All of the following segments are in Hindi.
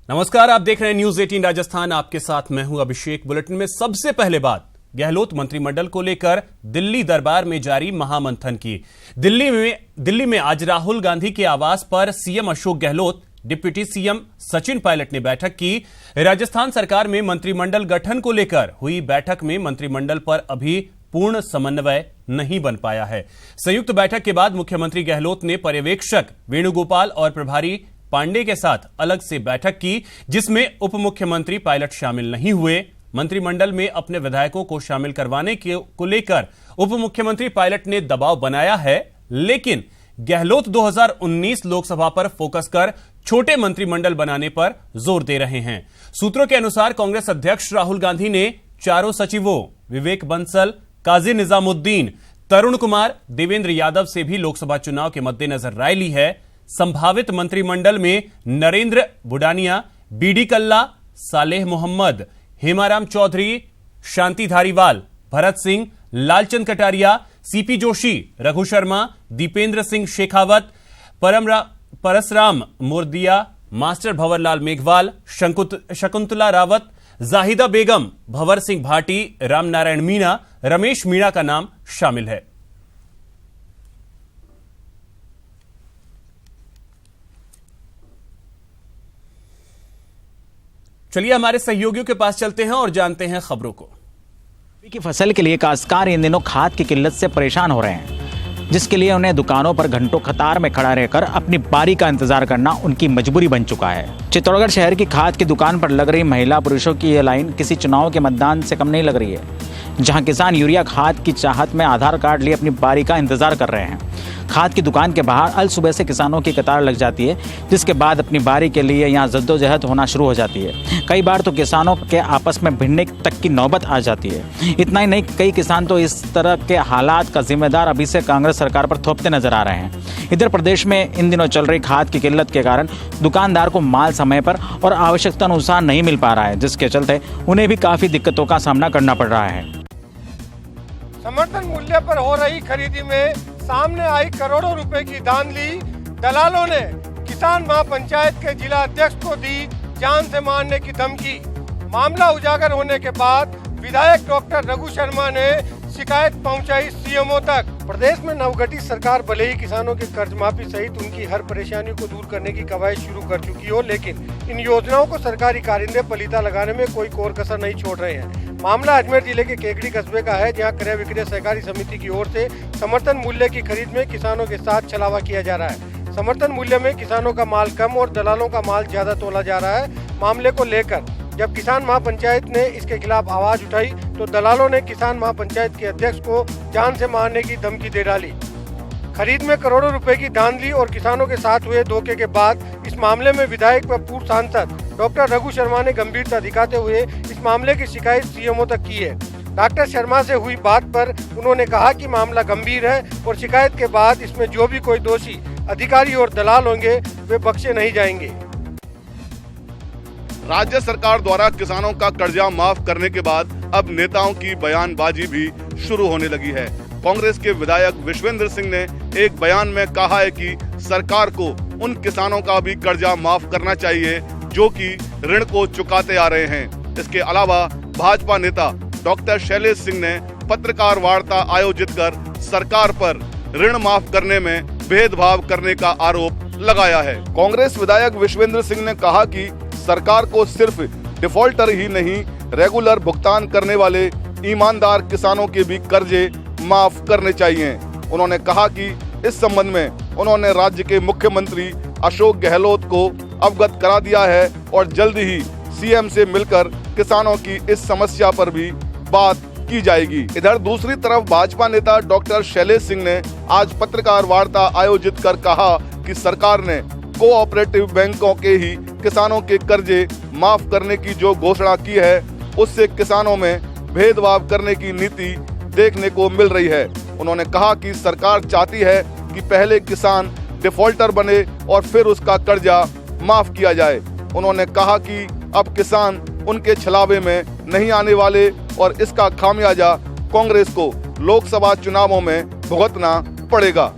नमस्कार, आप देख रहे हैं न्यूज 18 राजस्थान। आपके साथ मैं हूं अभिषेक। बुलेटिन में सबसे पहले बात गहलोत मंत्रिमंडल को लेकर दिल्ली दरबार में जारी महामंथन की। दिल्ली में आज राहुल गांधी के आवास पर CM Ashok Gehlot, deputy CM Sachin Pilot ने बैठक की। राजस्थान सरकार में मंत्रिमंडल गठन को लेकर हुई बैठक में मंत्रिमंडल पर अभी पूर्ण समन्वय नहीं बन पाया है। संयुक्त बैठक के बाद मुख्यमंत्री गहलोत ने पर्यवेक्षक वेणुगोपाल और प्रभारी पांडे के साथ अलग से बैठक की, जिसमें उप मुख्यमंत्री पायलट शामिल नहीं हुए। मंत्रिमंडल में अपने विधायकों को शामिल करवाने को लेकर उप मुख्यमंत्री पायलट ने दबाव बनाया है, लेकिन गहलोत 2019 लोकसभा पर फोकस कर छोटे मंत्रिमंडल बनाने पर जोर दे रहे हैं। सूत्रों के अनुसार कांग्रेस अध्यक्ष राहुल गांधी ने चारों सचिवों विवेक बंसल, काजी निजामुद्दीन, तरुण कुमार, देवेंद्र यादव से भी लोकसभा चुनाव के मद्देनजर राय ली है। संभावित मंत्रिमंडल में नरेंद्र बुडानिया, बीडी कल्ला, सालेह मोहम्मद, हेमाराम चौधरी, शांति धारीवाल, भरत सिंह, लालचंद कटारिया, सीपी जोशी, रघु शर्मा, दीपेंद्र सिंह शेखावत, परसराम मोरदिया, मास्टर भंवरलाल मेघवाल, शकुंतला रावत, जाहिदा बेगम, भंवर सिंह भाटी, रामनारायण मीणा, रमेश मीणा का नाम शामिल है। चलिए हमारे सहयोगियों के पास चलते हैं और जानते हैं खबरों को। रबी की फसल के लिए काश्तकार इन दिनों खाद की किल्लत से परेशान हो रहे हैं, जिसके लिए उन्हें दुकानों पर घंटों कतार में खड़ा रहकर अपनी बारी का इंतजार करना उनकी मजबूरी बन चुका है। चित्तौड़गढ़ शहर की खाद की दुकान पर लग रही महिला पुरुषों की यह लाइन किसी चुनाव के मतदान से कम नहीं लग रही है, जहां किसान यूरिया खाद की चाहत में आधार कार्ड लिए अपनी बारी का इंतजार कर रहे हैं। खाद की दुकान के बाहर अल सुबह से किसानों की कतार लग जाती है, जिसके बाद अपनी बारी के लिए यहां जद्दोजहद होना शुरू हो जाती है। कई बार तो किसानों के आपस में भिड़ने तक की नौबत आ जाती है। इतना ही नहीं, कई किसान तो इस तरह के हालात का जिम्मेदार अभी से कांग्रेस सरकार पर थोपते नजर आ रहे हैं। इधर प्रदेश में इन दिनों चल रही खाद की किल्लत के कारण दुकानदार को माल समय पर और आवश्यकता अनुसार नहीं मिल पा रहा है, जिसके चलते उन्हें भी काफी दिक्कतों का सामना करना पड़ रहा है। समर्थन मूल्य पर हो रही खरीदी में सामने आई करोड़ों रुपए की धांधली। दलालों ने किसान महापंचायत के जिला अध्यक्ष को दी जान से मारने की धमकी। मामला उजागर होने के बाद विधायक डॉक्टर रघु शर्मा ने शिकायत पहुंचाई सीएमओ तक। प्रदेश में नवगठित सरकार भले ही किसानों के कर्ज माफी सहित उनकी हर परेशानी को दूर करने की कवायद शुरू कर चुकी हो, लेकिन इन योजनाओं को सरकारी कारिंदे पलीता लगाने में कोई कोर कसर नहीं छोड़ रहे हैं। मामला अजमेर जिले के केकड़ी कस्बे का है, जहां क्रय विक्रय सहकारी समिति की ओर से समर्थन मूल्य की खरीद में किसानों के साथ छलावा किया जा रहा है। समर्थन मूल्य में किसानों का माल कम और दलालों का माल ज्यादा तोला जा रहा है। मामले को लेकर जब किसान महापंचायत ने इसके खिलाफ आवाज उठाई तो दलालों ने किसान महापंचायत के अध्यक्ष को जान से मारने की धमकी दे डाली। खरीद में करोड़ों रुपए की धांधली और किसानों के साथ हुए धोखे के बाद इस मामले में विधायक व पूर्व सांसद डॉक्टर रघु शर्मा ने गंभीरता दिखाते हुए इस मामले की शिकायत सीएमओ तक की है। डॉक्टर शर्मा से हुई बात पर उन्होंने कहा कि मामला गंभीर है और शिकायत के बाद इसमें जो भी कोई दोषी अधिकारी और दलाल होंगे वे बख्शे नहीं जाएंगे। राज्य सरकार द्वारा किसानों का कर्जा माफ करने के बाद अब नेताओं की बयानबाजी भी शुरू होने लगी है। कांग्रेस के विधायक विश्वेंद्र सिंह ने एक बयान में कहा है कि सरकार को उन किसानों का भी कर्जा माफ करना चाहिए जो कि ऋण को चुकाते आ रहे हैं। इसके अलावा भाजपा नेता डॉक्टर शैलेश सिंह ने पत्रकार वार्ता आयोजित कर सरकार पर ऋण माफ करने में भेदभाव करने का आरोप लगाया है। कांग्रेस विधायक विश्वेंद्र सिंह ने कहा कि सरकार को सिर्फ डिफॉल्टर ही नहीं, रेगुलर भुगतान करने वाले ईमानदार किसानों के भी कर्जे माफ करने चाहिए। उन्होंने कहा कि इस संबंध में उन्होंने राज्य के मुख्यमंत्री अशोक गहलोत को अवगत करा दिया है और जल्द ही सीएम से मिलकर किसानों की इस समस्या पर भी बात की जाएगी। इधर दूसरी तरफ भाजपा नेता डॉक्टर शैलेश सिंह ने आज पत्रकार वार्ता आयोजित कर कहा कि सरकार ने कोऑपरेटिव बैंकों के ही किसानों के कर्जे माफ करने की जो घोषणा की है, उससे किसानों में भेदभाव करने की नीति देखने को मिल रही है। उन्होंने कहा कि सरकार चाहती है कि पहले किसान डिफॉल्टर बने और फिर उसका कर्जा माफ किया जाए। उन्होंने कहा कि अब किसान उनके छलावे में नहीं आने वाले और इसका खामियाजा कांग्रेस को लोकसभा चुनावों में भुगतना पड़ेगा।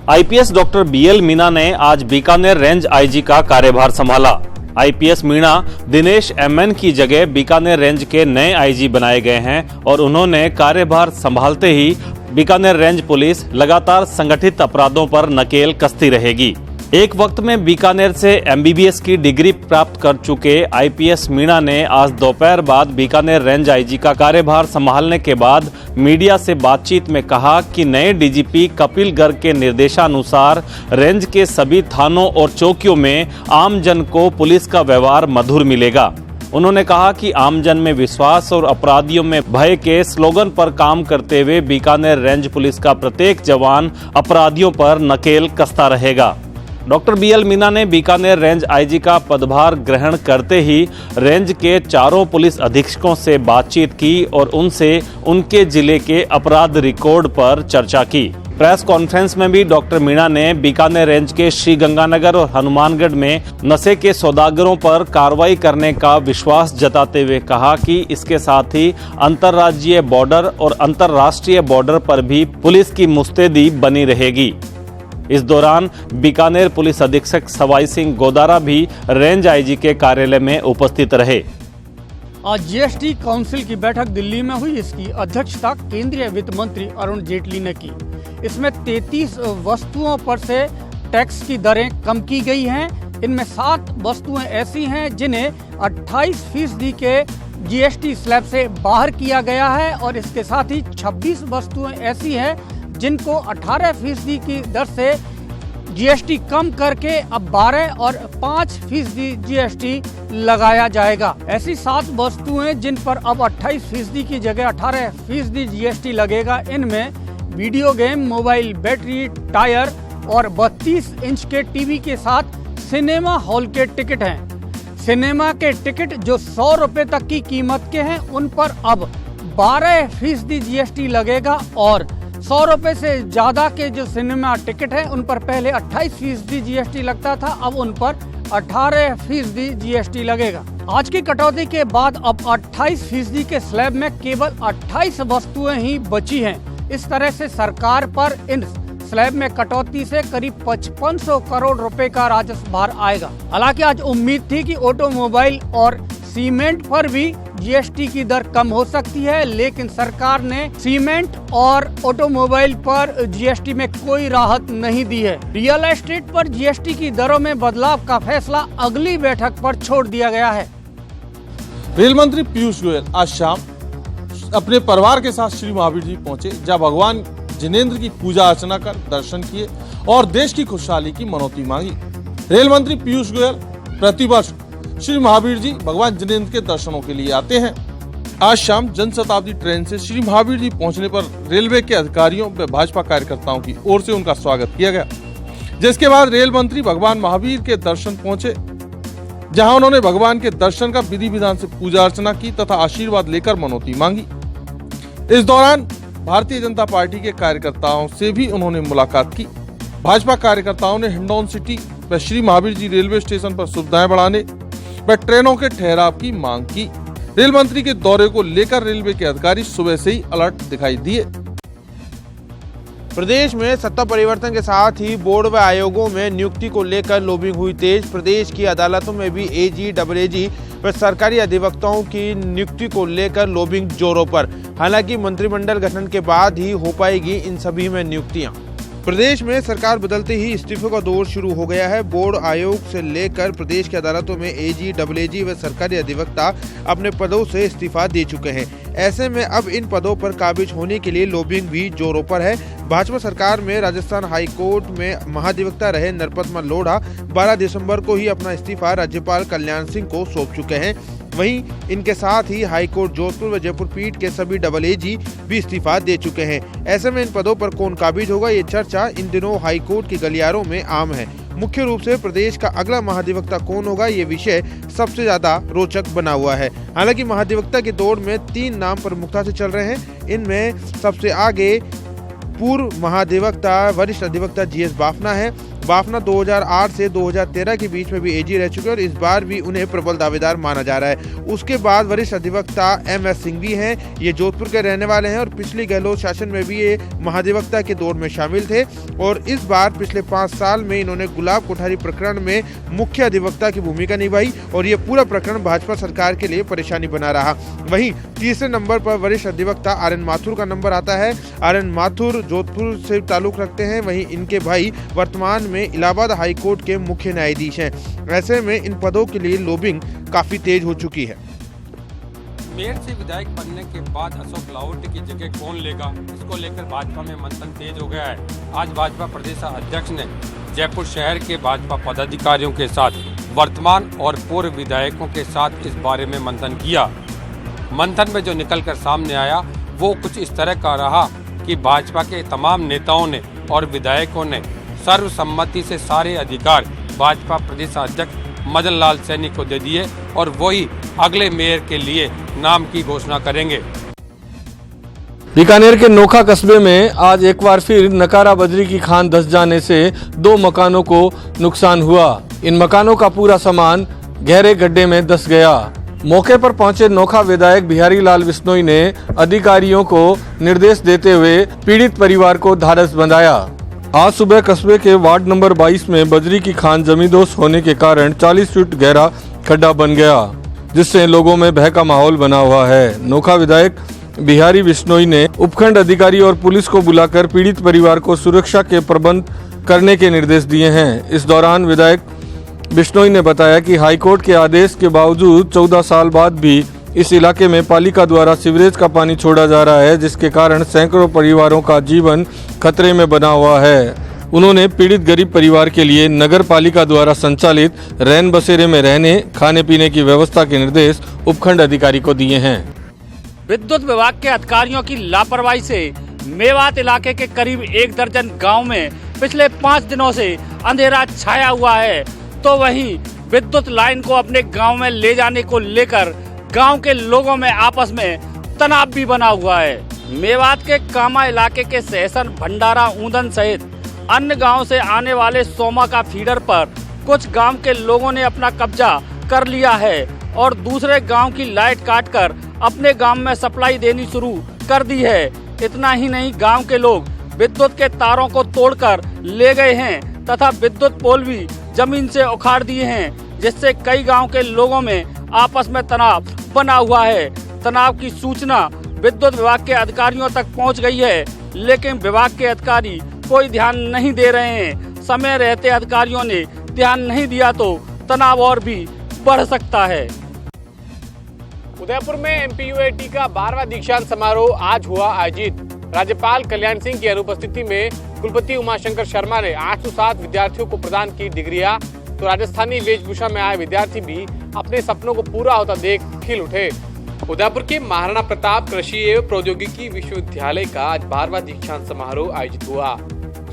आईपीएस डॉक्टर बीएल मीणा ने आज बीकानेर रेंज आईजी का कार्यभार संभाला। आईपीएस मीणा दिनेश एमएन की जगह बीकानेर रेंज के नए आईजी बनाए गए हैं और उन्होंने कार्यभार संभालते ही बीकानेर रेंज पुलिस लगातार संगठित अपराधों पर नकेल कसती रहेगी। एक वक्त में बीकानेर से एमबीबीएस की डिग्री प्राप्त कर चुके आईपीएस मीणा ने आज दोपहर बाद बीकानेर रेंज आईजी का कार्यभार संभालने के बाद मीडिया से बातचीत में कहा कि नए डीजीपी कपिल गर्ग के निर्देशानुसार रेंज के सभी थानों और चौकियों में आमजन को पुलिस का व्यवहार मधुर मिलेगा। उन्होंने कहा कि आमजन में विश्वास और अपराधियों में भय के स्लोगन पर काम करते हुए बीकानेर रेंज पुलिस का प्रत्येक जवान अपराधियों पर नकेल कसता रहेगा। डॉक्टर बीएल मीणा ने बीकानेर रेंज आईजी का पदभार ग्रहण करते ही रेंज के चारों पुलिस अधीक्षकों से बातचीत की और उनसे उनके जिले के अपराध रिकॉर्ड पर चर्चा की। प्रेस कॉन्फ्रेंस में भी डॉक्टर मीणा ने बीकानेर रेंज के श्रीगंगानगर और हनुमानगढ़ में नशे के सौदागरों पर कार्रवाई करने का विश्वास जताते हुए कहा कि इसके साथ ही अंतर्राज्यीय बॉर्डर और अंतर्राष्ट्रीय बॉर्डर पर भी पुलिस की मुस्तैदी बनी रहेगी। इस दौरान बीकानेर पुलिस अधीक्षक सवाई सिंह गोदारा भी रेंज आईजी के कार्यालय में उपस्थित रहे। आज जीएसटी काउंसिल की बैठक दिल्ली में हुई। इसकी अध्यक्षता केंद्रीय वित्त मंत्री अरुण जेटली ने की। इसमें 33 वस्तुओं पर से टैक्स की दरें कम की गई हैं। इनमें 7 वस्तुएं ऐसी हैं जिन्हें 28% के जीएसटी स्लैब से बाहर किया गया है और इसके साथ ही 26 वस्तुएं ऐसी हैं जिनको 18% की दर से जीएसटी कम करके अब 12 और 5% जीएसटी लगाया जाएगा। ऐसी 7 वस्तुएं जिन पर अब 28% की जगह 18% जीएसटी लगेगा। इनमें video game, mobile battery, tyre और 32 इंच के टीवी के साथ सिनेमा हॉल के टिकट हैं। सिनेमा के टिकट जो 100 रुपए तक की कीमत के हैं उन पर अब 12% जीएसटी लगेगा और 100 रुपए से ज्यादा के जो सिनेमा टिकट है उन पर पहले 28% जीएसटी लगता था, अब उन पर 18% जीएसटी लगेगा। आज की कटौती के बाद अब 28% के स्लैब में केवल 28 वस्तुएं ही बची हैं। इस तरह से सरकार पर इन स्लैब में कटौती से करीब 5500 करोड़ रुपए का राजस्व भार आएगा। हालांकि आज उम्मीद थी कि ऑटोमोबाइल और सीमेंट पर भी जीएसटी की दर कम हो सकती है, लेकिन सरकार ने सीमेंट और ऑटोमोबाइल पर जीएसटी में कोई राहत नहीं दी है। रियल एस्टेट पर जीएसटी की दरों में बदलाव का फैसला अगली बैठक पर छोड़ दिया गया है। रेल मंत्री पीयूष गोयल आज शाम अपने परिवार के साथ श्री महावीर जी पहुंचे, जहां भगवान जिनेंद्र की पूजा अर्चना कर दर्शन किए और देश की खुशहाली की मनौती मांगी। रेल मंत्री पीयूष गोयल प्रतिवर्ष श्री महावीर जी भगवान जिनेंद्र के दर्शनों के लिए आते हैं। आज शाम जनशताब्दी ट्रेन से श्री महावीर जी पहुंचने पर रेलवे के अधिकारियों व भाजपा कार्यकर्ताओं की ओर से उनका स्वागत किया गया, जिसके बाद रेल मंत्री भगवान महावीर के दर्शन पहुंचे, जहां उन्होंने भगवान के दर्शन का विधि विधान से पूजा अर्चना की तथा आशीर्वाद लेकर मनौती मांगी। इस दौरान भारतीय जनता पार्टी के कार्यकर्ताओं से भी उन्होंने मुलाकात की। भाजपा कार्यकर्ताओं ने हिंडौन सिटी व श्री महावीर जी रेलवे स्टेशन पर सुविधाएं बढ़ाने व ट्रेनों के ठहराव की मांग की। रेल मंत्री के दौरे को लेकर रेलवे के अधिकारी सुबह से ही अलर्ट दिखाई दिए। प्रदेश में सत्ता परिवर्तन के साथ ही बोर्ड व आयोगों में नियुक्ति को लेकर लॉबिंग हुई तेज। प्रदेश की अदालतों में भी एजी, डबल एजी व सरकारी अधिवक्ताओं की नियुक्ति को लेकर लॉबिंग जोरों पर। हालांकि मंत्रिमंडल गठन के बाद ही हो पाएगी इन सभी में नियुक्तियां। प्रदेश में सरकार बदलते ही इस्तीफों का दौर शुरू हो गया है। बोर्ड, आयोग से लेकर प्रदेश की अदालतों में एजी, डबल एजी व सरकारी अधिवक्ता अपने पदों से इस्तीफा दे चुके हैं। ऐसे में अब इन पदों पर काबिज होने के लिए लॉबिंग भी जोरों पर है। भाजपा सरकार में राजस्थान हाई कोर्ट में महाधिवक्ता रहे नरपतमल लोढ़ा 12 दिसंबर को ही अपना इस्तीफा राज्यपाल कल्याण सिंह को सौंप चुके हैं। वहीं इनके साथ ही हाईकोर्ट जोधपुर व जयपुर पीठ के सभी डबल एजी भी इस्तीफा दे चुके हैं। ऐसे में इन पदों पर कौन काबिज होगा, ये चर्चा इन दिनों हाईकोर्ट के गलियारों में आम है। मुख्य रूप से प्रदेश का अगला महाधिवक्ता कौन होगा, ये विषय सबसे ज्यादा रोचक बना हुआ है। हालांकि महाधिवक्ता की दौड़ में 3 नाम प्रमुखता से चल रहे हैं। इनमें सबसे आगे पूर्व महाधिवक्ता वरिष्ठ अधिवक्ता जीएस बाफना है। बाफना 2008 से 2013 के बीच में भी एजी रह चुके हैं और इस बार भी उन्हें प्रबल दावेदार माना जा रहा है। उसके बाद वरिष्ठ अधिवक्ता MS सिंह भी हैं। ये जोधपुर के रहने वाले हैं और पिछली गहलोत शासन में भी ये महाधिवक्ता के दौर में शामिल थे और इस बार पिछले 5 साल में इन्होंने गुलाब कोठारी प्रकरण में मुख्य अधिवक्ता की भूमिका निभाई और ये पूरा प्रकरण भाजपा सरकार के लिए परेशानी बना रहा। वहीं तीसरे नंबर पर वरिष्ठ अधिवक्ता RN माथुर का नंबर आता है। RN माथुर जोधपुर से ताल्लुक रखते हैं। वहीं इनके भाई वर्तमान में इलाहाबाद हाई कोर्ट के मुख्य न्यायाधीश हैं। ऐसे में इन पदों के लिए लॉबिंग काफी तेज हो चुकी है। मेयर से विधायक बनने के बाद अशोक लाहोटी की जगह कौन लेगा, इसको लेकर भाजपा में मंथन तेज हो गया है। आज भाजपा प्रदेश अध्यक्ष ने जयपुर शहर के भाजपा पदाधिकारियों के साथ वर्तमान और पूर्व विधायकों के साथ इस बारे में मंथन किया। मंथन में जो निकलकर सामने आया वो कुछ इस तरह का रहा कि भाजपा के तमाम नेताओं ने और विधायकों ने सर्वसम्मति से सारे अधिकार भाजपा प्रदेश अध्यक्ष मदन लाल सैनी को दे दिए और वही अगले मेयर के लिए नाम की घोषणा करेंगे। बीकानेर के नोखा कस्बे में आज एक बार फिर नकारा बजरी की खान धंस जाने से 2 मकानों को नुकसान हुआ। इन मकानों का पूरा सामान गहरे गड्ढे में धंस गया। मौके पर पहुंचे नोखा विधायक बिहारी लाल बिश्नोई ने अधिकारियों को निर्देश देते हुए पीड़ित परिवार को ढाढ़स बंधाया। आज सुबह कस्बे के वार्ड नंबर 22 में बजरी की खान जमींदोज होने के कारण 40 फीट गहरा खड्डा बन गया, जिससे लोगों में भय का माहौल बना हुआ है। नोखा विधायक बिहारी बिश्नोई ने उपखंड अधिकारी और पुलिस को बुलाकर पीड़ित परिवार को सुरक्षा के प्रबंध करने के निर्देश दिए हैं। इस दौरान विधायक बिश्नोई ने बताया कि हाईकोर्ट के आदेश के बावजूद 14 साल बाद भी इस इलाके में पालिका द्वारा सीवरेज का पानी छोड़ा जा रहा है, जिसके कारण सैकड़ों परिवारों का जीवन खतरे में बना हुआ है। उन्होंने पीड़ित गरीब परिवार के लिए नगर पालिका द्वारा संचालित रैन बसेरे में रहने खाने पीने की व्यवस्था के निर्देश उपखंड अधिकारी को दिए हैं। विद्युत विभाग के अधिकारियों की लापरवाही से मेवात इलाके के करीब 1 दर्जन गांव में पिछले 5 दिनों से अंधेरा छाया हुआ है, तो वहीं विद्युत लाइन को अपने गांव में ले जाने को लेकर गांव के लोगों में आपस में तनाव भी बना हुआ है। मेवात के कामा इलाके के सहसन, भंडारा, ऊंदन सहित अन्य गांव से आने वाले सोमा का फीडर पर कुछ गांव के लोगों ने अपना कब्जा कर लिया है और दूसरे गांव की लाइट काटकर अपने गांव में सप्लाई देनी शुरू कर दी है। इतना ही नहीं, गांव के लोग विद्युत के तारों को तोड़कर ले गए हैं तथा विद्युत पोल भी जमीन से उखाड़ दिए हैं, जिससे कई गांव के लोगों में आपस में तनाव बना हुआ है। तनाव की सूचना विद्युत विभाग के अधिकारियों तक पहुंच गई है, लेकिन विभाग के अधिकारी कोई ध्यान नहीं दे रहे हैं। समय रहते अधिकारियों ने ध्यान नहीं दिया तो तनाव और भी बढ़ सकता है। उदयपुर में MPUAT का 12वां दीक्षांत समारोह आज हुआ आयोजित। राज्यपाल कल्याण सिंह की अनुपस्थिति में कुलपति उमाशंकर शर्मा ने 807 विद्यार्थियों को प्रदान की डिग्रियां, तो राजस्थानी वेशभूषा में आए विद्यार्थी भी अपने सपनों को पूरा होता देख खिल उठे। उदयपुर के महाराणा प्रताप कृषि एवं प्रौद्योगिकी विश्वविद्यालय का आज 12वां दीक्षांत समारोह आयोजित हुआ।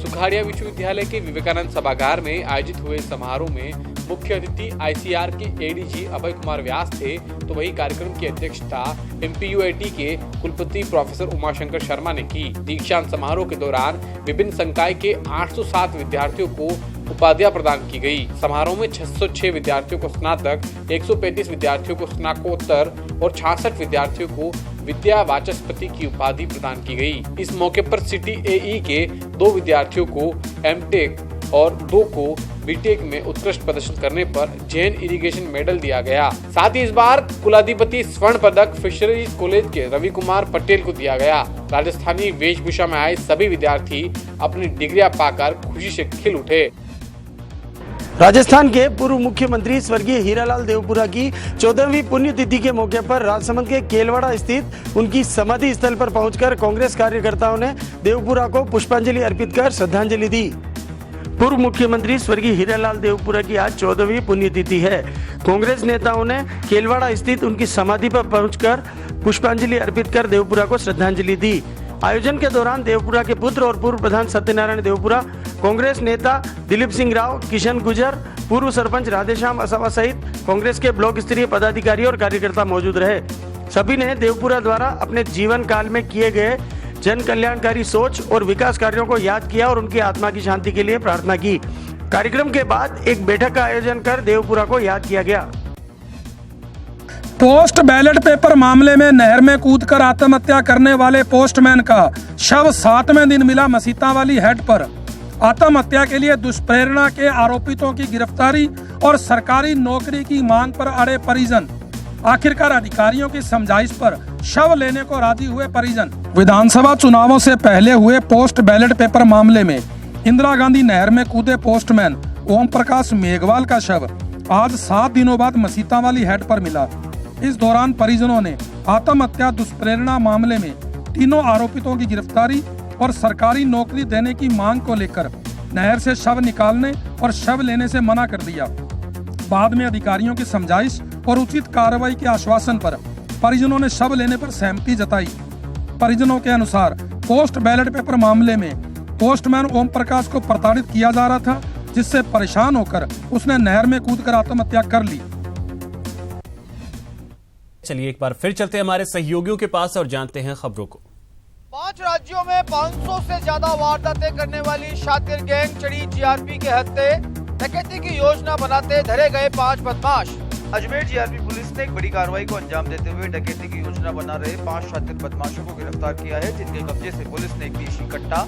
सुखाड़िया विश्वविद्यालय के विवेकानंद सभागार में आयोजित हुए समारोह में मुख्य अतिथि ICR के ADG अभय कुमार व्यास थे, तो वही कार्यक्रम की अध्यक्षता MPUAT के कुलपति प्रोफेसर उमाशंकर शर्मा ने की। दीक्षांत समारोह के दौरान विभिन्न संकाय के 807 विद्यार्थियों को उपाधियां प्रदान की गई। समारोह में 606 विद्यार्थियों को स्नातक, 135 विद्यार्थियों को स्नातकोत्तर और 66 विद्यार्थियों को विद्या वाचस्पति की उपाधि प्रदान की गई। इस मौके पर सिटी AE के 2 विद्यार्थियों को MTech और 2 को BTech में उत्कृष्ट प्रदर्शन करने पर जैन इरिगेशन मेडल दिया गया। साथ ही इस बार कुलाधिपति स्वर्ण पदक फिशरीज कॉलेज के रवि कुमार पटेल को दिया गया। राजस्थानी वेशभूषा में आए सभी विद्यार्थी अपनी डिग्रियां पाकर खुशी से खिल उठे। राजस्थान के पूर्व मुख्यमंत्री स्वर्गीय हीरालाल देवपुरा की 14वीं पुण्यतिथि के मौके पर राजसमंद के केलवाड़ा स्थित उनकी समाधि स्थल पर पहुंचकर कांग्रेस कार्यकर्ताओं ने देवपुरा को पुष्पांजलि अर्पित कर श्रद्धांजलि दी। पूर्व मुख्यमंत्री स्वर्गीय हीरालाल देवपुरा की आज 14वीं पुण्यतिथि है। कांग्रेस नेताओं ने केलवाड़ा स्थित उनकी समाधि पर पहुंचकर पुष्पांजलि अर्पित कर देवपुरा को श्रद्धांजलि दी। आयोजन के दौरान देवपुरा के पुत्र और पूर्व प्रधान सत्यनारायण देवपुरा, कांग्रेस नेता दिलीप सिंह राव, किशन गुजर, पूर्व सरपंच राधेश्याम असावा सहित कांग्रेस के ब्लॉक स्तरीय पदाधिकारी और कार्यकर्ता मौजूद रहे। सभी ने देवपुरा द्वारा अपने जीवन काल में किए गए जन कल्याणकारी सोच और विकास कार्यों को याद किया और उनकी आत्मा की शांति के लिए प्रार्थना की। कार्यक्रम के बाद एक बैठक का आयोजन कर देवपुरा को याद किया गया। पोस्ट बैलेट पेपर मामले में नहर में कूदकर आत्महत्या करने वाले पोस्टमैन का शव 7वें दिन मिला मसीतावाली हेड पर। आत्महत्या के लिए दुष्प्रेरणा के आरोपितों की गिरफ्तारी और सरकारी नौकरी की मांग पर अड़े परिजन। आखिरकार अधिकारियों की समझाइश पर शव लेने को राजी हुए परिजन। विधानसभा चुनावों से पहले हुए पोस्ट बैलेट पेपर मामले में इंदिरा गांधी नहर में कूदे पोस्टमैन ओम प्रकाश मेघवाल का शव आज 7 दिनों बाद मसीतावाली हेड पर मिला। इस दौरान परिजनों ने आत्महत्या दुष्प्रेरणा मामले में तीनों आरोपितों की गिरफ्तारी और सरकारी नौकरी देने की मांग को लेकर नहर से शव निकालने और शव लेने से मना कर दिया। बाद में अधिकारियों की समझाइश और उचित कार्रवाई के आश्वासन पर परिजनों ने शव लेने पर सहमति जताई। परिजनों के अनुसार पोस्ट बैलेट पेपर मामले में पोस्टमैन ओम प्रकाश को प्रताड़ित किया जा रहा था, जिससे परेशान होकर उसने नहर में कूदकर आत्महत्या कर ली। चलिए एक बार फिर चलते हैं हमारे सहयोगियों के पास और जानते हैं खबरों को। 5 राज्यों में 500 से ज्यादा वारदातें करने वाली शातिर गैंग चढ़ी जीआरपी के हत्थे। डकैती की योजना बनाते धरे गए 5 बदमाश। अजमेर जीआरपी पुलिस ने एक बड़ी कार्रवाई को अंजाम देते हुए डकैती की योजना बना रहे 5 शातिर बदमाशों को गिरफ्तार किया है, जिनके कब्जे से पुलिस ने एक देशी कट्टा,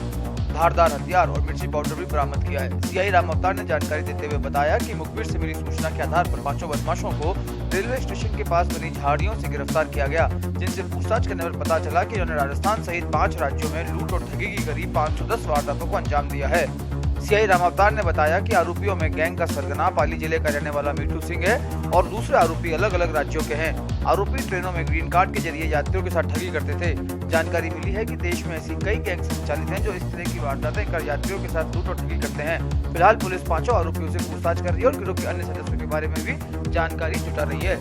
धारदार हथियार और मिर्ची पाउडर भी बरामद किया है। सीआई राम अवतार ने जानकारी देते हुए बताया कि मुखबिर से मिली सूचना के आधार पर 5 बदमाशों को रेलवे स्टेशन के पास बनी झाड़ियों से गिरफ्तार किया गया, जिनसे पूछताछ करने पर पता चला कि उन्होंने राजस्थान सहित 5 राज्यों में लूट और ठगी की करीब 510 वारदातों को अंजाम दिया है। सीआई राम अवतार ने बताया कि आरोपियों में गैंग का सरगना पाली जिले का रहने वाला मीठू सिंह है और दूसरे आरोपी अलग अलग राज्यों के हैं। आरोपी ट्रेनों में ग्रीन कार्ड के जरिए यात्रियों के साथ ठगी करते थे। जानकारी मिली है कि देश में ऐसी कई गैंग संचालित हैं जो इस तरह की वारदातें कर यात्रियों के साथ लूट और ठगी करते हैं। फिलहाल पुलिस 5 आरोपियों से पूछताछ कर रही है और गिरोह के अन्य सदस्यों के बारे में भी जानकारी जुटा रही है।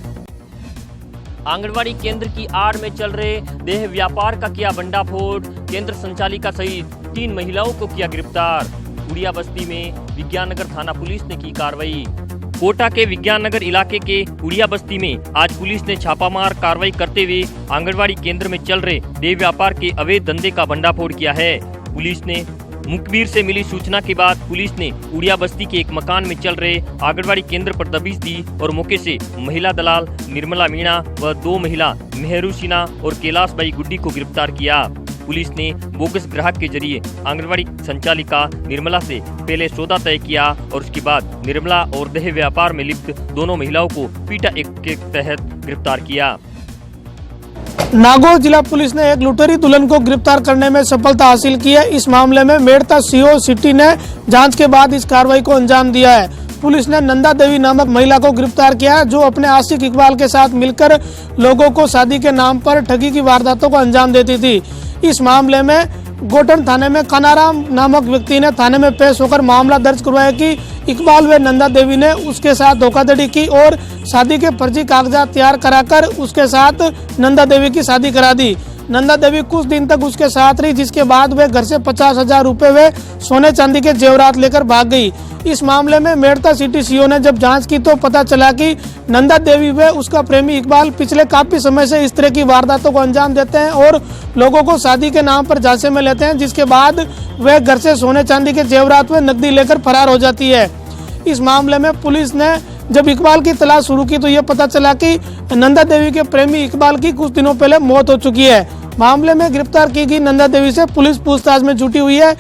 आंगनवाड़ी केंद्र की आड़ में चल रहे देह व्यापार का किया भंडाफोड़। केंद्र संचालिका सहित 3 महिलाओं को किया गिरफ्तार। उड़िया बस्ती में विज्ञान नगर थाना पुलिस ने की कार्रवाई। कोटा के विज्ञान नगर इलाके के उड़िया बस्ती में आज पुलिस ने छापामार कार्रवाई करते हुए आंगनवाड़ी केंद्र में चल रहे देह व्यापार के अवैध धंधे का भंडाफोड़ किया है। पुलिस ने मुखबिर से मिली सूचना के बाद पुलिस ने उड़िया बस्ती के एक मकान में चल रहे आंगनवाड़ी केंद्र पर दबिश दी और मौके से महिला दलाल निर्मला मीणा व 2 महिला मेहरू सिन्हा और कैलाश बाई गुड्डी को गिरफ्तार किया। पुलिस ने बोगस ग्राहक के जरिए आंगनवाड़ी संचालिका निर्मला से पहले सौदा तय किया और उसके बाद निर्मला और देह व्यापार में लिप्त दोनों महिलाओं को पीटा एक्ट के तहत गिरफ्तार किया। नागौर जिला पुलिस ने एक लुटेरी दुल्हन को गिरफ्तार करने में सफलता हासिल की है। इस मामले में मेड़ता सीओ सिटी ने जांच के बाद इस कार्रवाई को अंजाम दिया है। पुलिस ने नंदा देवी नामक महिला को गिरफ्तार किया, जो अपने आशिक इकबाल के साथ मिलकर लोगों को शादी के नाम पर ठगी की वारदातों को अंजाम देती थी। इस मामले में गोटन थाने में कानाराम नामक व्यक्ति ने थाने में पेश होकर मामला दर्ज करवाया कि इकबाल व नंदा देवी ने उसके साथ धोखाधड़ी की और शादी के फर्जी कागजात तैयार कराकर उसके साथ नंदा देवी की शादी करा दी। नंदा देवी कुछ दिन तक उसके साथ रही, जिसके बाद वे घर से 50,000 रुपए व सोने चांदी के जेवरात लेकर भाग गई। इस मामले में मेड़ता सिटी सीओ ने जब जांच की तो पता चला कि नंदा देवी व उसका प्रेमी इकबाल पिछले काफी समय से इस तरह की वारदातों को अंजाम देते हैं और लोगों को शादी के नाम पर झांसे में लेते हैं, जिसके बाद वे घर से सोने चांदी के जेवरात व नकदी लेकर फरार हो जाती है। इस मामले में पुलिस ने जब इकबाल की तलाश शुरू की तो ये पता चला कि नंदा देवी के प्रेमी इकबाल की कुछ दिनों पहले मौत हो चुकी है। मामले में गिरफ्तार की गई नंदा देवी से पुलिस पूछताछ में जुटी हुई है।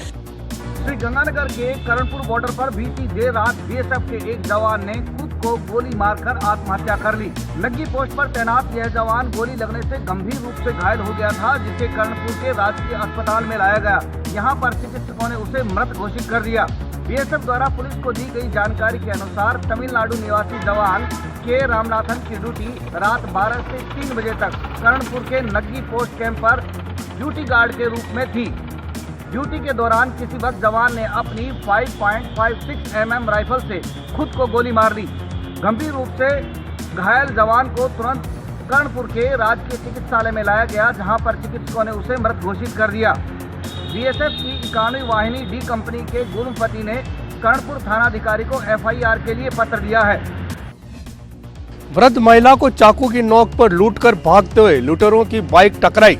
श्री गंगानगर के करणपुर बॉर्डर पर बीती देर रात बीएसएफ के एक जवान ने खुद को गोली मारकर आत्महत्या कर ली। नग्गी पोस्ट पर तैनात यह जवान गोली लगने से गंभीर रूप से घायल हो गया था, जिसे करणपुर के राजकीय अस्पताल में लाया गया। यहां पर चिकित्सकों ने उसे मृत घोषित कर दिया। बीएसएफ द्वारा पुलिस को दी गई जानकारी के अनुसार तमिलनाडु निवासी जवान के रामनाथन की ड्यूटी रात 12 से 3 बजे तक करणपुर के नग्गी पोस्ट कैंप पर ड्यूटी गार्ड के रूप में थी। ड्यूटी के दौरान किसी वक्त जवान ने अपनी 5.56 mm राइफल से खुद को गोली मार दी। गंभीर रूप से घायल जवान को तुरंत कर्णपुर के राजकीय चिकित्सालय में लाया गया, जहां पर चिकित्सकों ने उसे मृत घोषित कर दिया। बीएसएफ की 91वीं वाहिनी डी कंपनी के गुरुपति ने कर्णपुर थानाधिकारी को एफआईआर के लिए पत्र दिया है। वृद्ध महिला को चाकू की नोक पर लूटकर भागते हुए लुटेरों की बाइक टकराई।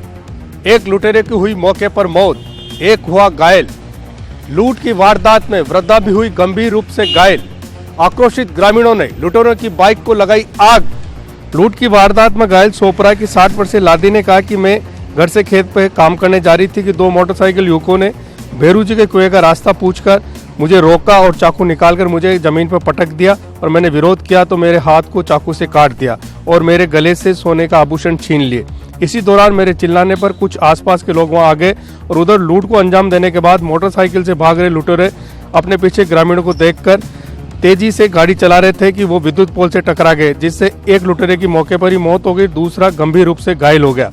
एक लुटेरे की हुई मौके पर मौत, एक हुआ घायल। लूट की वारदात में वृद्धा भी हुई गंभीर रूप से घायल। आक्रोशित ग्रामीणों ने लुटेरों की बाइक को लगाई आग। लूट की वारदात में घायल सोपरा की 60 वर्षीय लादी ने कहा कि मैं घर से खेत पे काम करने जा रही थी कि दो मोटरसाइकिल युवकों ने भेरूजी के कुएं का रास्ता पूछकर मुझे रोका और चाकू निकालकर मुझे जमीन पर पटक दिया और मैंने विरोध किया तो मेरे हाथ को चाकू से काट दिया और मेरे गले से सोने का आभूषण छीन लिए। इसी दौरान मेरे चिल्लाने पर कुछ आसपास के लोग वहां आ गए और उधर लूट को अंजाम देने के बाद मोटरसाइकिल से भाग रहे लुटेरे अपने पीछे ग्रामीणों को देखकर तेजी से गाड़ी चला रहे थे कि वो विद्युत पोल से टकरा गए, जिससे एक लुटेरे की मौके पर ही मौत हो गई, दूसरा गंभीर रूप से घायल हो गया।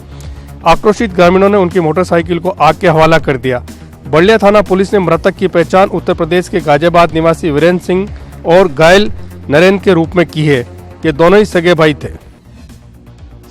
आक्रोशित ग्रामीणों ने उनकी मोटरसाइकिल को आग के हवाला कर दिया। बलिया थाना पुलिस ने मृतक की पहचान उत्तर प्रदेश के गाजियाबाद निवासी वीरेंद्र सिंह और घायल नरेंद्र के रूप में की है। ये दोनों ही सगे भाई थे।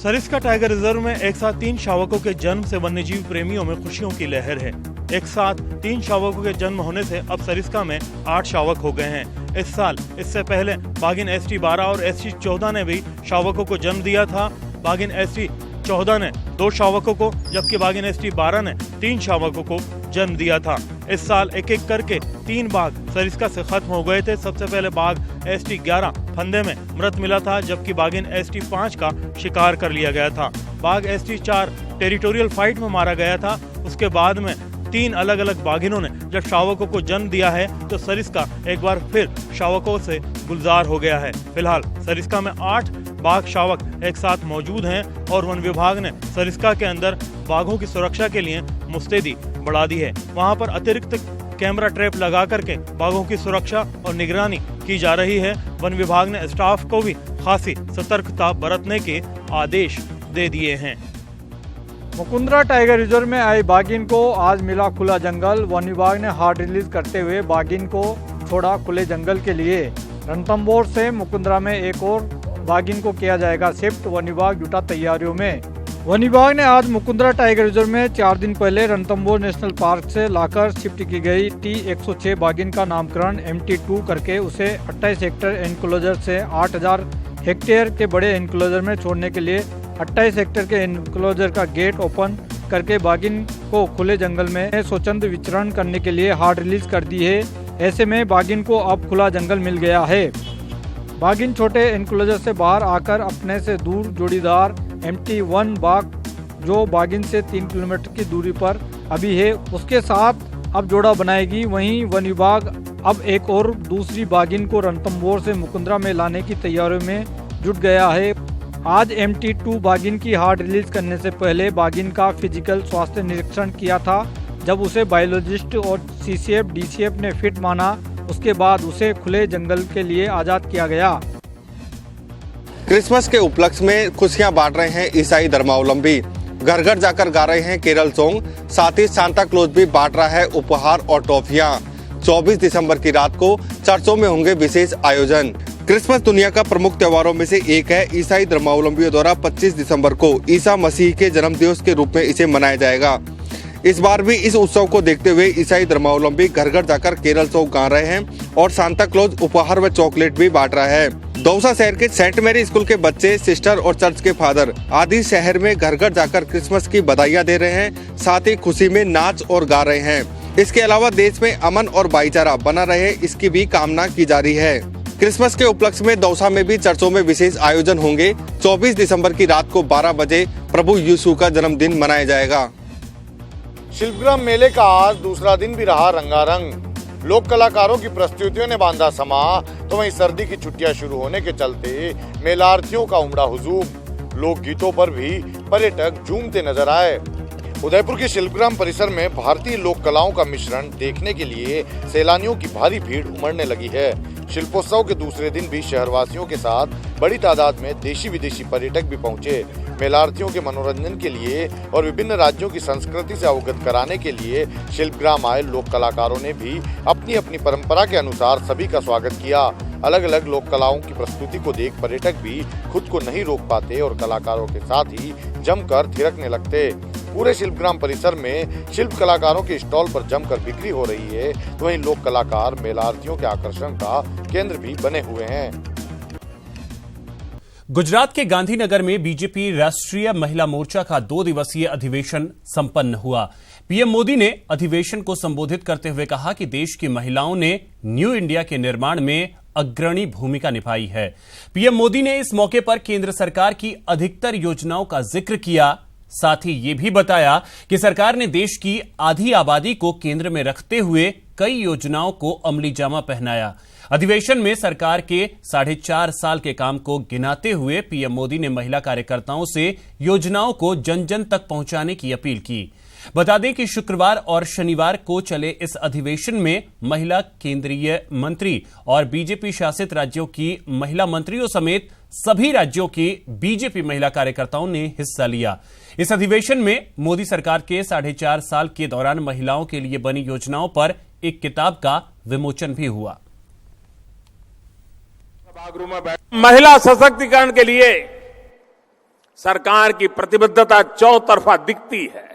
सरिस्का टाइगर रिजर्व में एक साथ 3 शावकों के जन्म से वन्यजीव प्रेमियों में खुशियों की लहर है। एक साथ 3 शावकों के जन्म होने से अब सरिस्का में 8 शावक हो गए हैं। इस साल इससे पहले बाघिन ST12 और ST14 ने भी शावकों को जन्म दिया था। बाघिन ST14 ने 2 शावकों को जबकि बाघिन ST12 ने 3 शावकों को जन्म दिया था। इस साल एक एक करके 3 बाघ सरिस्का से खत्म हो गए थे। सबसे पहले बाघ ST11 फंदे में मृत मिला था, जबकि बाघिन ST5 का शिकार कर लिया गया था। बाघ ST4 टेरिटोरियल फाइट में मारा गया था। उसके बाद में 3 अलग अलग बाघिनों ने जब शावकों को जन्म दिया है तो सरिस्का एक बार फिर शावकों से गुलजार हो गया है। फिलहाल सरिस्का में 8 बाघ शावक एक साथ मौजूद हैं और वन विभाग ने सरिस्का के अंदर बाघों की सुरक्षा के लिए मुस्तैदी बढ़ा दी है। वहां पर अतिरिक्त कैमरा ट्रैप लगा करके बाघों की सुरक्षा और निगरानी की जा रही है। वन विभाग ने स्टाफ को भी खासी सतर्कता बरतने के आदेश दे दिए हैं। मुकुंदरा टाइगर रिजर्व में आई बाघिन को आज मिला खुला जंगल। वन विभाग ने हार्ड रिलीज करते हुए बाघिन को छोड़ा खुले जंगल के लिए। रणथंभौर से मुकुंदरा में एक और बाघिन को किया जाएगा शिफ्ट। वन विभाग जुटा तैयारियों में। वन विभाग ने आज मुकुंदरा टाइगर रिजर्व में 4 दिन पहले रणथंभौर नेशनल पार्क से लाकर शिफ्ट की गई T106 बाघिन का नामकरण MT2 करके उसे 28 हेक्टेयर एनक्लोजर से 8000 हेक्टेयर के बड़े एनक्लोजर में छोड़ने के लिए 28 हेक्टेयर के एनक्लोजर का गेट ओपन करके बाघिन को खुले जंगल में स्वच्छंद विचरण करने के लिए हार्ड रिलीज कर दी है। ऐसे में बाघिन को अब खुला जंगल मिल गया है। बाघिन छोटे एनक्लोजर से बाहर आकर अपने से दूर जोड़ीदार MT1 बाघ जो बाघिन से 3 किलोमीटर की दूरी पर अभी है उसके साथ अब जोड़ा बनाएगी। वहीं वन विभाग अब एक और दूसरी बाघिन को रणथंभौर से मुकुंदरा में लाने की तैयारियों में जुट गया है। आज MT2 बाघिन की हार्ड रिलीज करने से पहले बाघिन का फिजिकल स्वास्थ्य निरीक्षण किया था। जब उसे बायोलॉजिस्ट और CCF DCF ने फिट माना उसके बाद उसे खुले जंगल के लिए आजाद किया गया। क्रिसमस के उपलक्ष्य में खुशियां बांट रहे हैं ईसाई धर्मावलंबी। घर घर जाकर गा रहे हैं केरल सॉन्ग। साथ ही सांता क्लॉज भी बांट रहा है उपहार और टॉफियां। 24 दिसंबर की रात को चर्चों में होंगे विशेष आयोजन। क्रिसमस दुनिया का प्रमुख त्योहारों में से एक है। ईसाई धर्मावलंबियों द्वारा 25 दिसंबर को ईसा मसीह के जन्म दिवस के रूप में इसे मनाया जाएगा। इस बार भी इस उत्सव को देखते हुए ईसाई धर्मावलंबी घर घर जाकर केरल सॉन्ग गा रहे हैं और सांता क्लॉज उपहार व चॉकलेट भी बांट रहा है। दौसा शहर के सेंट मैरी स्कूल के बच्चे, सिस्टर और चर्च के फादर आदि शहर में घर घर जाकर क्रिसमस की बधाइयां दे रहे हैं। साथ ही खुशी में नाच और गा रहे हैं। इसके अलावा देश में अमन और भाईचारा बना रहे इसकी भी कामना की जा रही है। क्रिसमस के उपलक्ष्य में दौसा में भी चर्चों में विशेष आयोजन होंगे। 24 दिसंबर की रात को 12 बजे प्रभु यीशु का जन्मदिन मनाया जाएगा। शिल्पग्राम मेले का आज दूसरा दिन भी रहा रंगारंग। लोक कलाकारों की प्रस्तुतियों ने बांधा समा, तो वहीं सर्दी की छुट्टियां शुरू होने के चलते मेलार्थियों का उमड़ा हुजूम। लोक गीतों पर भी पर्यटक झूमते नजर आए। उदयपुर के शिल्पग्राम परिसर में भारतीय लोक कलाओं का मिश्रण देखने के लिए सैलानियों की भारी भीड़ उमड़ने लगी है। शिल्पोत्सव के दूसरे दिन भी शहरवासियों के साथ बड़ी तादाद में देशी विदेशी पर्यटक भी पहुंचे। मेलार्थियों के मनोरंजन के लिए और विभिन्न राज्यों की संस्कृति से अवगत कराने के लिए शिल्पग्राम आए लोक कलाकारों ने भी अपनी अपनी परंपरा के अनुसार सभी का स्वागत किया। अलग अलग लोक कलाओं की प्रस्तुति को देख पर्यटक भी खुद को नहीं रोक पाते और कलाकारों के साथ ही जमकर थिरकने लगते। पूरे शिल्पग्राम परिसर में शिल्प कलाकारों के स्टॉल पर जमकर बिक्री हो रही है, तो वहीं लोक कलाकार मेलार्थियों के आकर्षण का केंद्र भी बने हुए हैं। गुजरात के गांधीनगर में बीजेपी राष्ट्रीय महिला मोर्चा का 2 दिवसीय अधिवेशन संपन्न हुआ। पीएम मोदी ने अधिवेशन को संबोधित करते हुए कहा कि देश की महिलाओं ने न्यू इंडिया के निर्माण में अग्रणी भूमिका निभाई है। पीएम मोदी ने इस मौके पर केंद्र सरकार की अधिकतर योजनाओं का जिक्र किया। साथ ही ये भी बताया कि सरकार ने देश की आधी आबादी को केंद्र में रखते हुए कई योजनाओं को अमली जामा पहनाया। अधिवेशन में सरकार के 4.5 साल के काम को गिनाते हुए पीएम मोदी ने महिला कार्यकर्ताओं से योजनाओं को जन जन तक पहुंचाने की अपील की। बता दें कि शुक्रवार और शनिवार को चले इस अधिवेशन में महिला केंद्रीय मंत्री और बीजेपी शासित राज्यों की महिला मंत्रियों समेत सभी राज्यों की बीजेपी महिला कार्यकर्ताओं ने हिस्सा लिया। इस अधिवेशन में मोदी सरकार के 4.5 साल के दौरान महिलाओं के लिए बनी योजनाओं पर एक किताब का विमोचन भी हुआ। महिला सशक्तिकरण के लिए सरकार की प्रतिबद्धता चौतरफा दिखती है।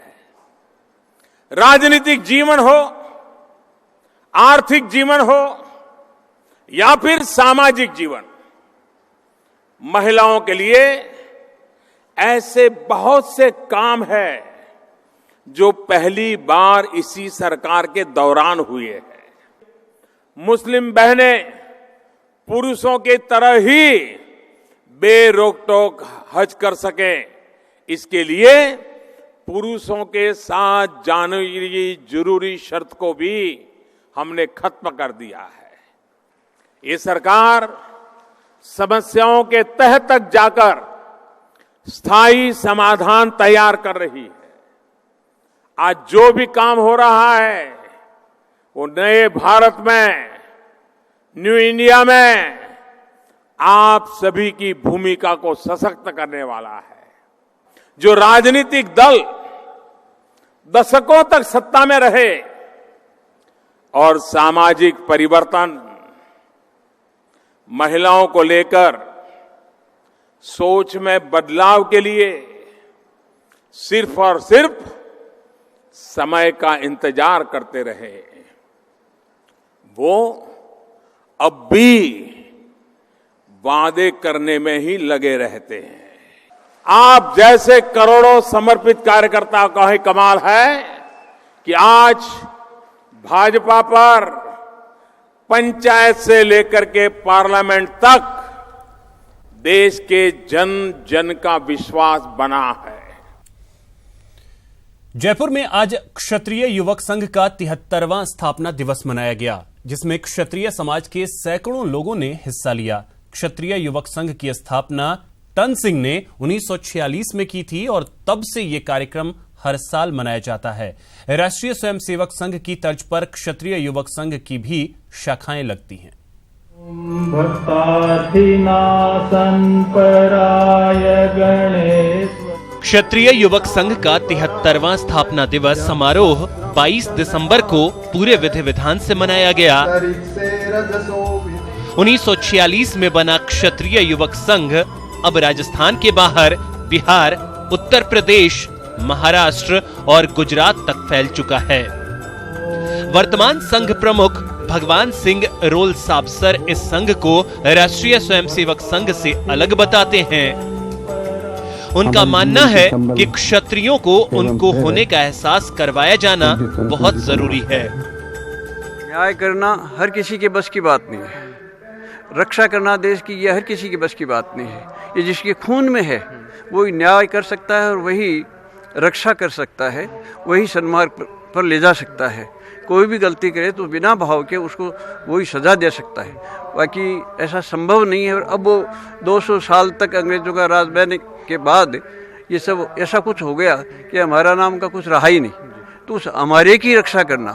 राजनीतिक जीवन हो, आर्थिक जीवन हो या फिर सामाजिक जीवन, महिलाओं के लिए ऐसे बहुत से काम हैं जो पहली बार इसी सरकार के दौरान हुए हैं। मुस्लिम बहनें पुरुषों की तरह ही बेरोक-टोक हज कर सकें, इसके लिए पुरुषों के साथ जाने की जरूरी शर्त को भी हमने खत्म कर दिया है। ये सरकार समस्याओं के तह तक जाकर स्थायी समाधान तैयार कर रही है। आज जो भी काम हो रहा है वो नए भारत में, न्यू इंडिया में आप सभी की भूमिका को सशक्त करने वाला है। जो राजनीतिक दल दशकों तक सत्ता में रहे और सामाजिक परिवर्तन, महिलाओं को लेकर सोच में बदलाव के लिए सिर्फ और सिर्फ समय का इंतजार करते रहे, वो अब भी वादे करने में ही लगे रहते हैं। आप जैसे करोड़ों समर्पित कार्यकर्ताओं का ही कमाल है कि आज भाजपा पर पंचायत से लेकर के पार्लियामेंट तक देश के जन जन का विश्वास बना है। जयपुर में आज क्षत्रिय युवक संघ का 73वां स्थापना दिवस मनाया गया, जिसमें क्षत्रिय समाज के सैकड़ों लोगों ने हिस्सा लिया। क्षत्रिय युवक संघ की स्थापना टन सिंह ने 1946 में की थी और तब से ये कार्यक्रम हर साल मनाया जाता है। राष्ट्रीय स्वयंसेवक संघ की तर्ज पर क्षत्रिय युवक संघ की भी शाखाएं लगती हैं। क्षत्रिय युवक संघ का 73वां स्थापना दिवस समारोह 22 दिसंबर को पूरे विधि विधान से मनाया गया। 1946 में बना क्षत्रिय युवक संघ अब राजस्थान के बाहर बिहार, उत्तर प्रदेश, महाराष्ट्र और गुजरात तक फैल चुका है। वर्तमान संघ प्रमुख भगवान सिंह रोल साबसर इस संघ को राष्ट्रीय स्वयंसेवक संघ से अलग बताते हैं। उनका मानना है कि क्षत्रियों को उनको होने का एहसास करवाया जाना बहुत जरूरी है। न्याय करना हर किसी के बस की बात नहीं है, रक्षा करना देश की यह हर किसी के बस की बात नहीं है। ये जिसके खून में है वही न्याय कर सकता है और वही रक्षा कर सकता है, वही सन्मार्ग पर ले जा सकता है। कोई भी गलती करे तो बिना भाव के उसको वही सजा दे सकता है, बाकी ऐसा संभव नहीं है। और अब वो 200 साल तक अंग्रेजों का राज रहने के बाद ये सब ऐसा कुछ हो गया कि हमारा नाम का कुछ रहा ही नहीं। तो उस हमारे की रक्षा करना,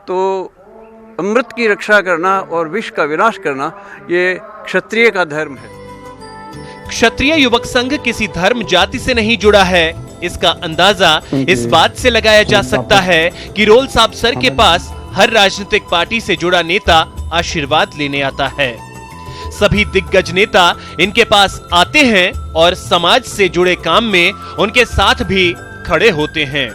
तो अमृत की रक्षा करना और विश्व का विनाश करना, ये क्षत्रिय का धर्म है। क्षत्रिय युवक संघ किसी धर्म जाति से नहीं जुड़ा है। इसका अंदाजा इस बात से लगाया जा सकता है कि रोल साबसर के पास हर राजनीतिक पार्टी से जुड़ा नेता आशीर्वाद लेने आता है। सभी दिग्गज नेता इनके पास आते हैं और समाज से जुड़े काम में उनके साथ भी खड़े होते हैं।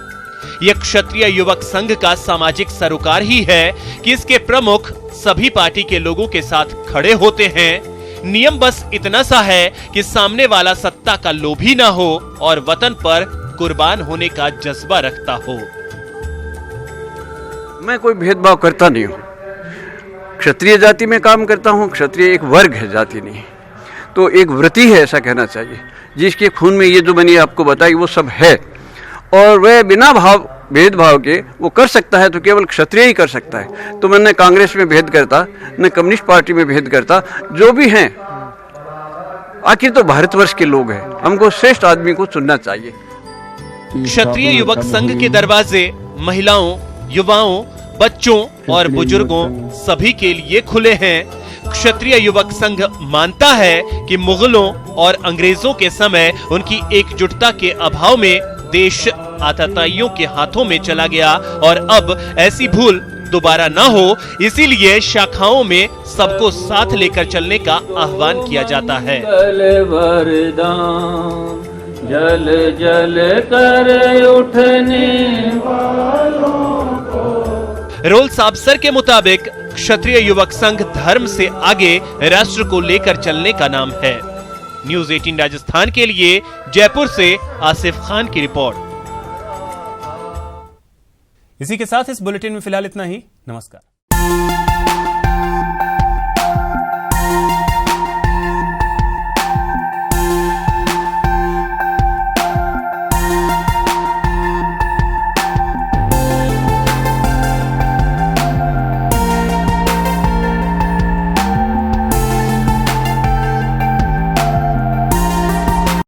यह क्षत्रिय युवक संघ का सामाजिक सरोकार ही है कि इसके प्रमुख सभी पार्टी के लोगों के साथ खड़े होते हैं। नियम बस इतना सा है कि सामने वाला सत्ता का लोभी ना हो और वतन पर कुर्बान होने का जज्बा रखता हो। मैं कोई भेदभाव करता नहीं हूँ। क्षत्रिय जाति में काम करता हूँ, क्षत्रिय एक वर्ग है, जाति नहीं। तो एक वृत्ति है, ऐसा कहना चाहिए, जिसके खून में ये जो मैंने आपको बताई वो सब है, और वह बिना भेदभाव के वो कर सकता है तो केवल क्षत्रिय ही कर सकता है। तो मैं न कांग्रेस में भेद करता, न कम्युनिस्ट पार्टी में भेद करता, जो भी हैं आखिर तो भारतवर्ष के लोग हैं, हमको श्रेष्ठ आदमी को चुनना चाहिए। क्षत्रिय युवक संघ के दरवाजे महिलाओं, युवाओं, बच्चों और बुजुर्गों सभी के लिए खुले हैं। क्षत्रिय युवक संघ मानता है कि मुगलों और अंग्रेजों के समय उनकी एकजुटता के अभाव में देश आतताइयों के हाथों में चला गया और अब ऐसी भूल दोबारा ना हो, इसीलिए शाखाओं में सबको साथ लेकर चलने का आह्वान किया जाता है। जल जल कर उठने वालों को। रोल साबसर के मुताबिक क्षत्रिय युवक संघ धर्म से आगे राष्ट्र को लेकर चलने का नाम है। न्यूज़ 18 राजस्थान के लिए जयपुर से आसिफ खान की रिपोर्ट। इसी के साथ इस बुलेटिन में फिलहाल इतना ही। नमस्कार।